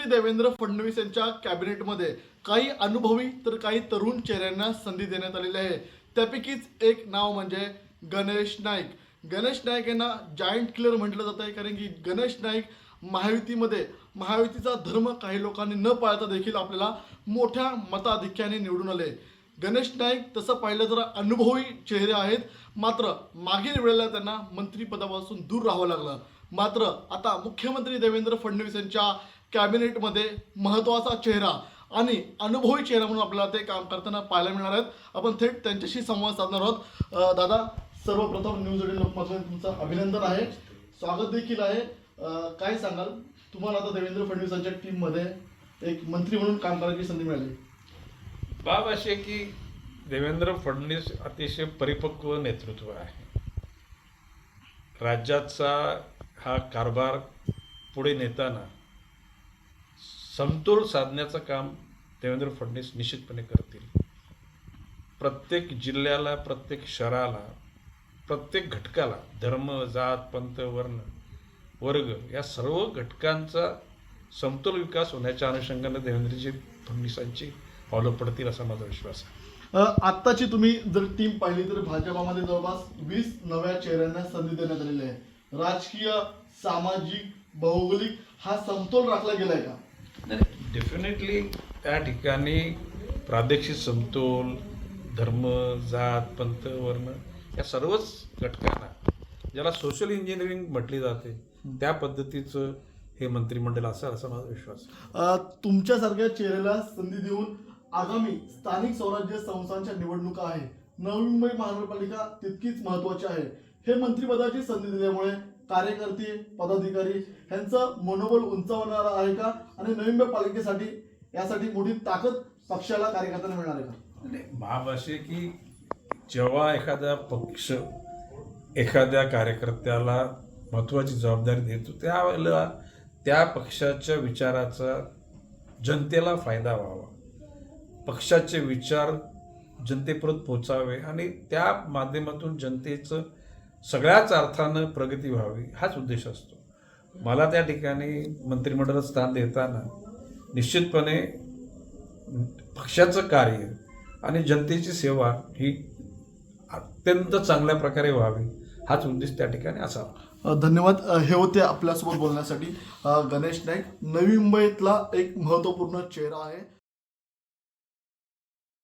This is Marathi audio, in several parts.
मुख्यमंत्री देवेंद्र फडणवीस यांच्या कॅबिनेटमध्ये काही अनुभवी तर काही तरुण चेहऱ्यांना संधी देण्यात आलेली आहे. त्यापैकीच एक नाव म्हणजे गणेश नाईक. गणेश नाईक यांना जायंट किलर म्हटलं जात आहे, कारण की गणेश नाईक महायुतीमध्ये महायुतीचा धर्म काही लोकांनी न पाळता देखील आपल्याला मोठ्या मताधिक्याने निवडून आले. गणेश नाईक तसं पाहिलं तर अनुभवी चेहरे आहेत, मात्र मागील वेळेला त्यांना मंत्रिपदापासून दूर राहावं लागलं. मात्र आता मुख्यमंत्री देवेंद्र फडणवीस यांच्या कॅबिनेटमध्ये महत्त्वाचा चेहरा आणि अनुभवी चेहरा म्हणून आपल्याला ते काम करताना पाहायला मिळणार आहेत. आपण थेट त्यांच्याशी संवाद साधणार आहोत. दादा, सर्वप्रथम न्यूज 18 लोकमतमध्ये तुमचं अभिनंदन आहे, स्वागत देखील आहे. काय सांगाल, तुम्हाला आता देवेंद्र फडणवीसांच्या टीममध्ये एक मंत्री म्हणून काम करायची संधी मिळाली? बाब अशी आहे की देवेंद्र फडणवीस अतिशय परिपक्व नेतृत्व आहे. राज्याचा हा कारभार पुढे नेताना समतोल साधण्याचं काम देवेंद्र फडणवीस निश्चितपणे करतील. प्रत्येक जिल्ह्याला, प्रत्येक शहराला, प्रत्येक घटकाला, धर्म, जात, पंथ, वर्ण, वर्ग या सर्व घटकांचा समतोल विकास होण्याच्या अनुषंगाने देवेंद्रजी फडणवीसांची पावलं पडतील असा माझा विश्वास आहे. आत्ताची तुम्ही जर टीम पाहिली तर भाजपामध्ये जवळपास 20 नव्या चेहऱ्यांना संधी देण्यात आलेली आहे. राजकीय, सामाजिक, भौगोलिक हा समतोल राखला गेलाय का? नाही, डेफिनेटली त्या ठिकाणी प्रादेशिक समतोल, धर्म, जात, पंथ, वर्ण या सर्वच घटकांना, ज्याला सोशल इंजिनिअरिंग म्हटली जाते, त्या पद्धतीचं हे मंत्रिमंडळ असेल असा माझा विश्वास आहे. तुमच्यासारख्या चेहऱ्याला संधी देऊन आगामी स्थानिक स्वराज्य संस्थांच्या निवडणुका आहे. नवी मुंबई महानगरपालिका तितकीच महत्त्वाची आहे. हे मंत्रिपदाची संधी दिल्यामुळे कार्यकर्ते, पदाधिकारी यांचं मनोबल उंचावणार आहे का? आणि नवी मुंबई पालिकेसाठी यासाठी मोठी ताकद पक्षाला, कार्यकर्त्यांना मिळणार आहे का? बाब असे की जेव्हा एखादा पक्ष एखाद्या कार्यकर्त्याला महत्त्वाची जबाबदारी देतो, त्यावेळेला त्या पक्षाच्या विचाराचा जनतेला फायदा व्हावा, पक्षाचे विचार जनतेपर्यंत पोचावे आणि त्या माध्यमातून जनतेचं सगळ्याच अर्थानं प्रगती व्हावी, हाच उद्देश असतो. मला त्या ठिकाणी मंत्रिमंडळात स्थान देताना निश्चितपणे पक्षाचं कार्य आणि जनतेची सेवा ही अत्यंत चांगल्या प्रकारे व्हावी, हाच उद्देश त्या ठिकाणी असावा. धन्यवाद. हे होते आपल्यासोबत बोलण्यासाठी गणेश नाईक. नवी मुंबईतला एक महत्त्वपूर्ण चेहरा आहे.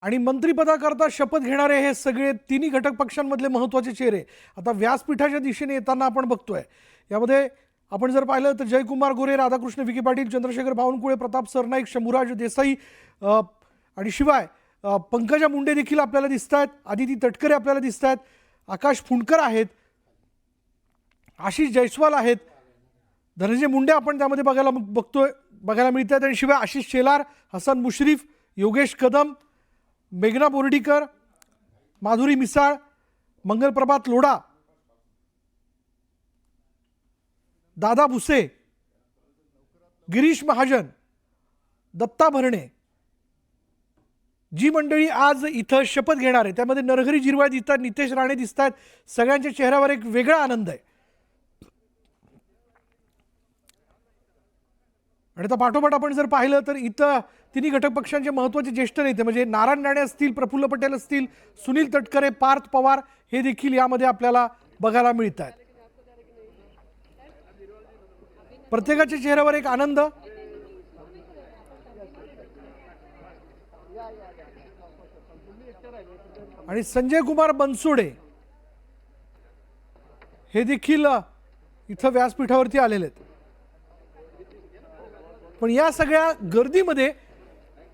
आणि मंत्रिपदाकरता शपथ घेणारे हे सगळे तिन्ही घटक पक्षांमधले महत्त्वाचे चेहरे आता व्यासपीठाच्या दिशेने येताना आपण बघतोय. यामध्ये आपण जर पाहिलं तर जयकुमार गोरे, राधाकृष्ण विखे पाटील, चंद्रशेखर बावनकुळे, प्रताप सरनाईक, शंभूराज देसाई आणि शिवाय पंकजा मुंडे देखील आपल्याला दिसत आहेत, आदिती तटकरे आपल्याला दिसत आहेत, आकाश फुंडकर आहेत, आशिष जयस्वाल आहेत, धनंजय मुंडे आपण त्यामध्ये बघायला मिळत आहेत, आणि शिवाय आशिष शेलार, हसन मुश्रीफ, योगेश कदम, मेघना बोर्डीकर, माधुरी मिसाळ, मंगलप्रभात लोढा, दादा भुसे, गिरीश महाजन, दत्ता भरणे, जी मंडळी आज इथं शपथ घेणार आहे त्यामध्ये नरहरी झिरवाळ दिसत आहेत, नितेश राणे दिसत आहेत. सगळ्यांच्या चेहऱ्यावर एक वेगळा आनंद आहे. आणि त्या पाठोपाठ आपण जर पाहिलं तर इथं तिन्ही घटक पक्षांचे महत्त्वाचे ज्येष्ठ नेते म्हणजे नारायण राणे असतील, प्रफुल्ल पटेल असतील, सुनील तटकरे, पार्थ पवार हे देखील यामध्ये आपल्याला बघायला मिळत आहेत. प्रत्येकाच्या चेहऱ्यावर एक आनंद. आणि संजय कुमार बनसोडे हे देखील इथं व्यासपीठावरती आलेले आहेत. पण या सगळ्या गर्दीमध्ये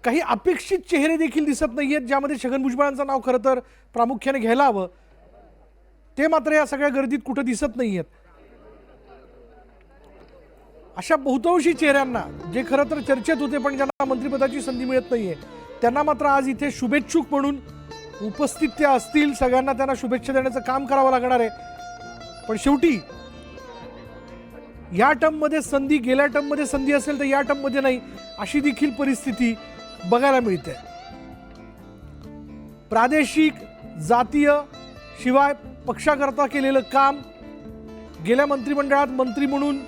काही अपेक्षित चेहरे देखील दिसत नाही आहेत, ज्यामध्ये छगन भुजबळांचं नाव खरं तर प्रामुख्याने घ्यायला हवं, ते मात्र या सगळ्या गर्दीत कुठं दिसत नाही आहेत. अशा बहुतांशी चेहऱ्यांना जे खरं तर चर्चेत होते पण ज्यांना मंत्रिपदाची संधी मिळत नाहीये, त्यांना मात्र आज इथे शुभेच्छुक म्हणून उपस्थित त्या असतील. सगळ्यांना त्यांना शुभेच्छा देण्याचं काम करावं लागणार आहे. पण शेवटी या टर्ममध्ये संधी, गेल्या टर्ममध्ये संधी असेल तर या टर्ममध्ये नाही, अशी देखील परिस्थिती बघायला मिळते. प्रादेशिक, जातीय, शिवाय पक्षाकरता केलेलं काम, गेल्या मंत्रिमंडळात मंत्री म्हणून